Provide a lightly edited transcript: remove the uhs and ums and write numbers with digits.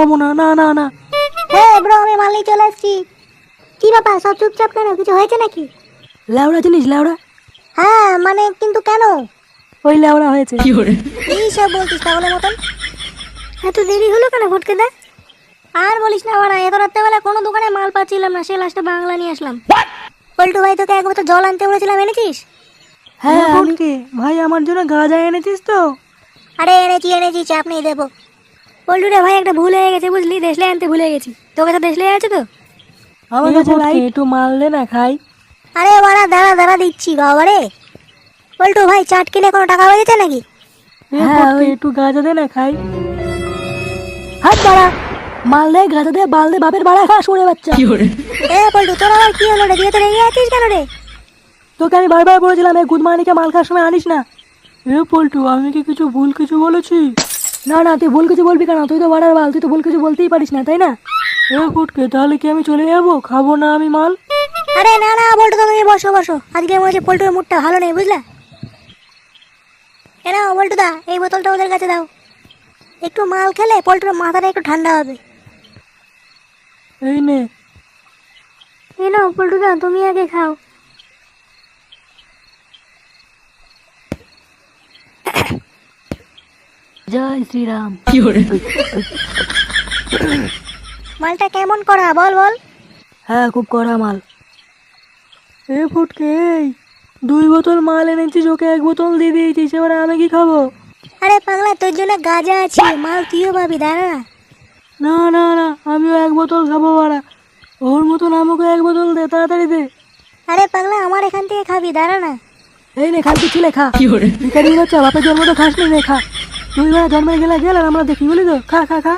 খাবো না, না না না। হ্যাঁ ব্রো, আমি মাল নিয়ে চলে এসেছি। কি ব্যাপার, সব চুপচাপ কেন? কিছু হয়েছে নাকি? লেওড়া জিনিস, লেওড়া। হ্যাঁ মানে কিন্তু কেন? ওই লেওড়া হয়েছে। এই সব বলছিস পাগলের মতন? এত দেরি হলো কেন ফটকে দা? আর বলিস না বাড়া, এত রাত্রেবেলা কোনো দোকানে মাল পাচ্ছিলাম না, সে লাস্টে বাংলা নিয়ে আসলাম। পল্টু ভাই, তোকে এক বোতল জল আনতে বলেছিলাম, এনেছিস? হ্যাঁ ফটকে ভাই, আমার জন্য গাঁজা এনেছিস তো? আরে এনেছি, চাপ নেই, দেবো। পল্টু রে ভাই, একটা ভুল হয়ে গেছে বুঝলি, দেশলাই আনতে ভুলে গেছি। তোর কাছে দেশলাই আছে তো? আমার কাছে ভাই একটু মাল দে না খাই। আরে বাড়া, দাঁড়া দিচ্ছি বাবারে। পল্টু ভাই, চাট কিনে কোনো টাকা বেজেছে নাকি? হ্যাঁ ওই একটু গাঁজা দে না খাই। হাত বাড়া, মাল দে, গাঁজা দে, বাল দে, বাপের বাড়া খা সরে বাচ্চা। এ পল্টু, তোর আবার কি হলো রে? দিয়ে তো রেগে আছিস কেন রে? তোকে আমি বারবার বলেছিলাম এই গুদমানিকে মাল খাওয়ার সময় আনিস না। এ পল্টু, আমি কি ভুল কিছু বলেছি? না না, তুই ভুল কিছু বলবি কেন? তুই তো বাড়ার বাল, তুই তো ভুল কিছু বলতেই পারিস না, তাই না? এ ফুটকে, তাহলে কি আমি চলে যাবো? খাবো না আমি মাল? আরে না পল্টু, তুমি বসো। আজকে মনে হচ্ছে পল্টুর মুডটা ভালো নেই বুঝলা। এ নাও পল্টু দা, এই বোতলটা ওদের কাছে দাও। একটু মাল খেলে পল্টুর মাথাটা একটু ঠান্ডা হবে। এই নে। এই নাও পল্টু দা, তুমি আগে খাও। জয় শ্রীরাম। মালটা কেমন করা বল? হ্যাঁ, খুব কড়া মাল। এ ফুটকে, এই 2 বোতল মাল এনেছিস, ওকে 1 বোতল দিয়ে দিয়েছিস, এবার আমি কি খাবো? আরে পাগলা, তোর জন্য গাজা আছে, মাল তুইও পাবি, দাঁড়া না। না না না, আমিও 1 বোতল খাবো বাড়া। ওর মতন আমাকে 1 বোতল দে, তাড়াতাড়ি দে। আরে পাগলা, আমার এখান থেকে খাবি, দাঁড়া না। এই নে, খানকি ছিলে খা। ভিখারি বাচ্চা, বাপের জন্ম তো খাসনি, নে খা। তুই জন্মে গেলে আর আমরা দেখি, বলি তো, খা খা খা।